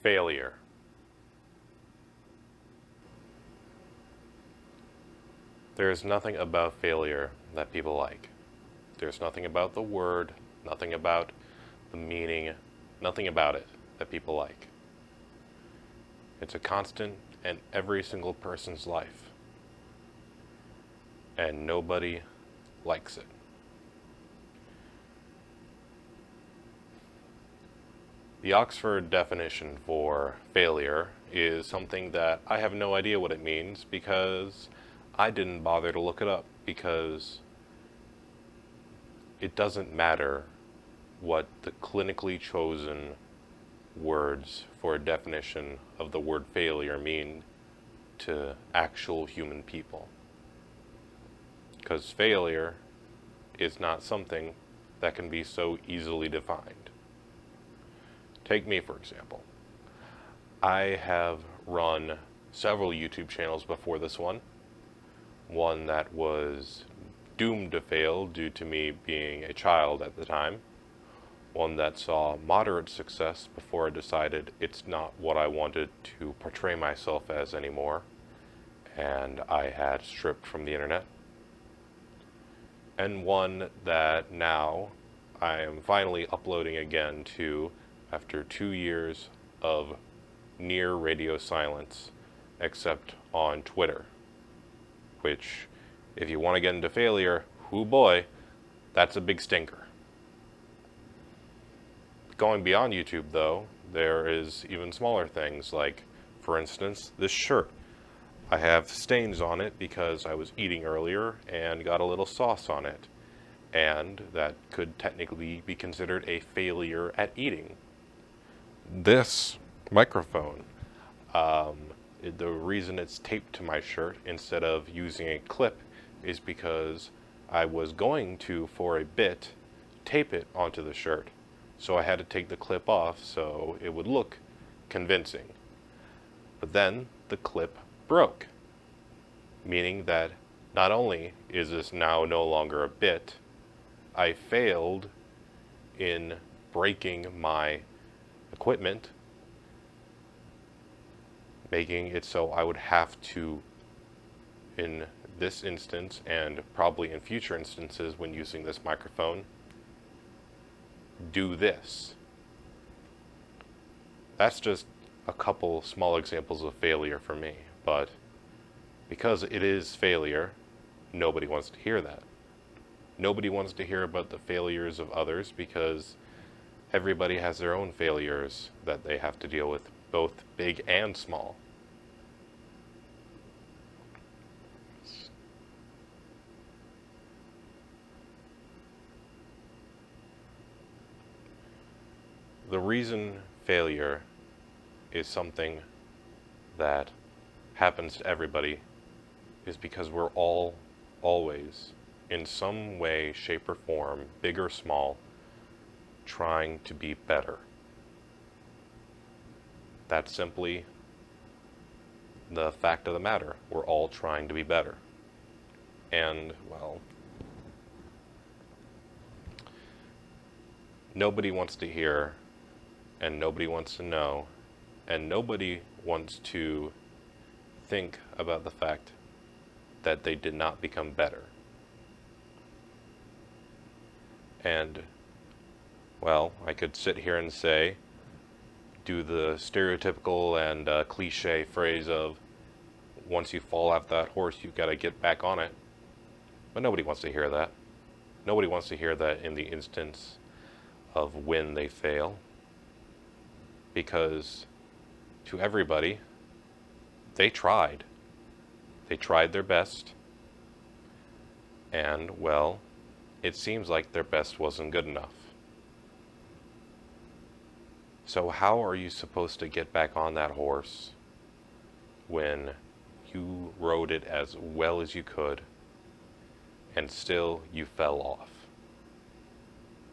Failure. There is nothing about failure that people like. There's nothing about the word, nothing about the meaning, nothing about it that people like. It's a constant in every single person's life. And nobody likes it. The Oxford definition for failure is something that I have no idea what it means because I didn't bother to look it up, because it doesn't matter what the clinically chosen words for a definition of the word failure mean to actual human people. Because failure is not something that can be so easily defined. Take me, for example. I have run several YouTube channels before this one. One that was doomed to fail due to me being a child at the time. One that saw moderate success before I decided it's not what I wanted to portray myself as anymore, and I had stripped from the internet. And one that now I am finally uploading again to after 2 years of near radio silence, except on Twitter. Which, if you want to get into failure, hoo boy, that's a big stinker. Going beyond YouTube, though, there is even smaller things, like, for instance, this shirt. I have stains on it because I was eating earlier and got a little sauce on it, and that could technically be considered a failure at eating. This microphone, the reason it's taped to my shirt instead of using a clip is because I was going to, for a bit, tape it onto the shirt. So I had to take the clip off so it would look convincing. But then the clip broke, meaning that not only is this now no longer a bit, I failed in breaking my equipment, making it so I would have to, in this instance and probably in future instances when using this microphone, do this. That's just a couple small examples of failure for me, but because it is failure, nobody wants to hear that. Nobody wants to hear about the failures of others because everybody has their own failures that they have to deal with, both big and small. The reason failure is something that happens to everybody is because we're all always, in some way, shape, or form, big or small, trying to be better. That's simply the fact of the matter. We're all trying to be better. And, well, nobody wants to hear, and nobody wants to know, and nobody wants to think about the fact that they did not become better. And, well, I could sit here and say, do the stereotypical and cliche phrase of, once you fall off that horse, you've got to get back on it. But nobody wants to hear that. Nobody wants to hear that in the instance of when they fail. Because to everybody, they tried. They tried their best. And, well, it seems like their best wasn't good enough. So how are you supposed to get back on that horse when you rode it as well as you could and still you fell off?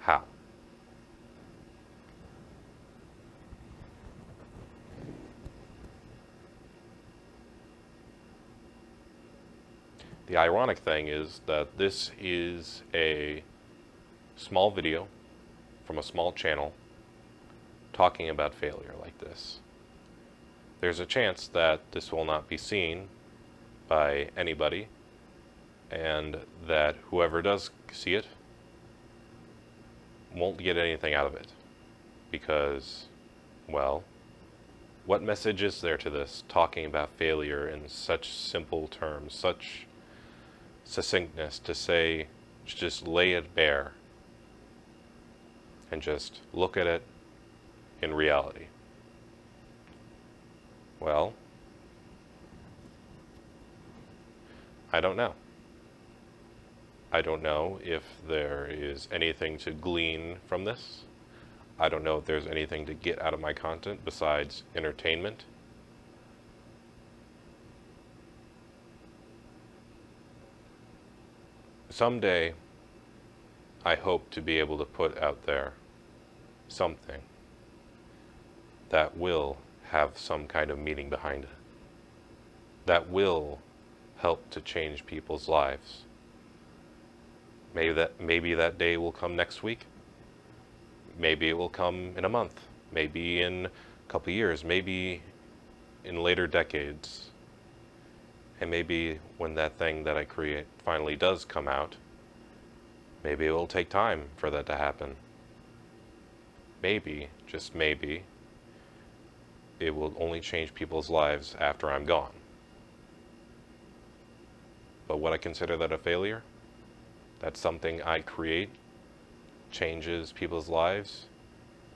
How? The ironic thing is that this is a small video from a small channel talking about failure like this. there's a chance that this will not be seen by anybody, and that whoever does see it won't get anything out of it. Because, well, what message is there to this, talking about failure in such simple terms, such succinctness, to say, just lay it bare, and just look at it in reality? Well, I don't know. I don't know if there is anything to glean from this. I don't know if there's anything to get out of my content besides entertainment. Someday, I hope to be able to put out there something that will have some kind of meaning behind it, that will help to change people's lives. Maybe that day will come next week. Maybe it will come in a month. Maybe in a couple years. Maybe in later decades. And maybe when that thing that I create finally does come out, maybe it will take time for that to happen. Maybe, just maybe, it will only change people's lives after I'm gone. But would I consider that a failure? That something I create changes people's lives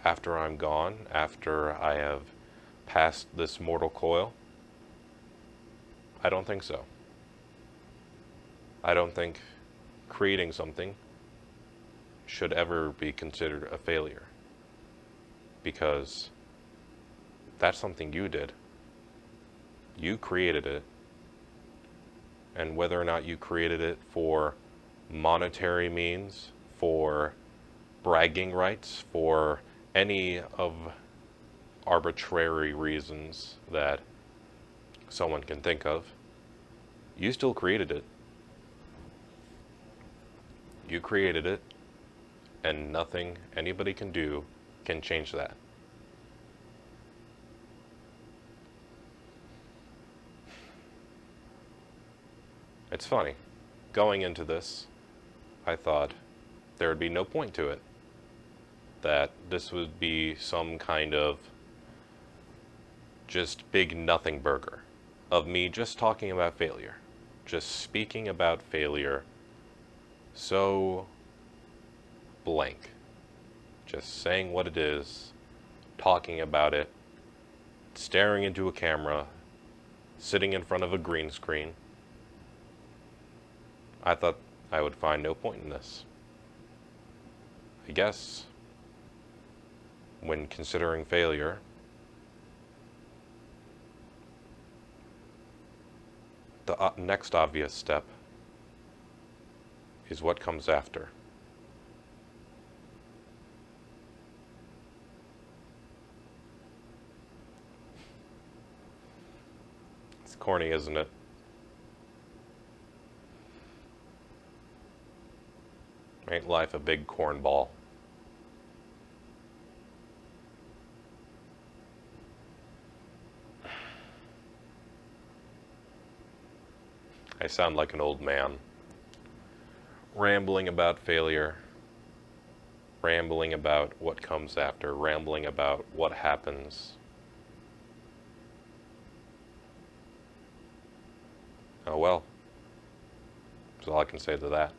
after I'm gone, after I have passed this mortal coil? I don't think so. I don't think creating something should ever be considered a failure, because that's something you did. You created it, and whether or not you created it for monetary means, for bragging rights, for any of arbitrary reasons that someone can think of, you still created it. You created it, and nothing anybody can do can change that. It's funny. Going into this, I thought there would be no point to it. That this would be some kind of just big nothing burger of me just talking about failure. Just speaking about failure so blank. Just saying what it is, talking about it, staring into a camera, sitting in front of a green screen. I thought I would find no point in this. I guess when considering failure, the next obvious step is what comes after. It's corny, isn't it? Ain't life a big cornball? I sound like an old man, rambling about failure, rambling about what comes after, rambling about what happens. Oh well, that's all I can say to that.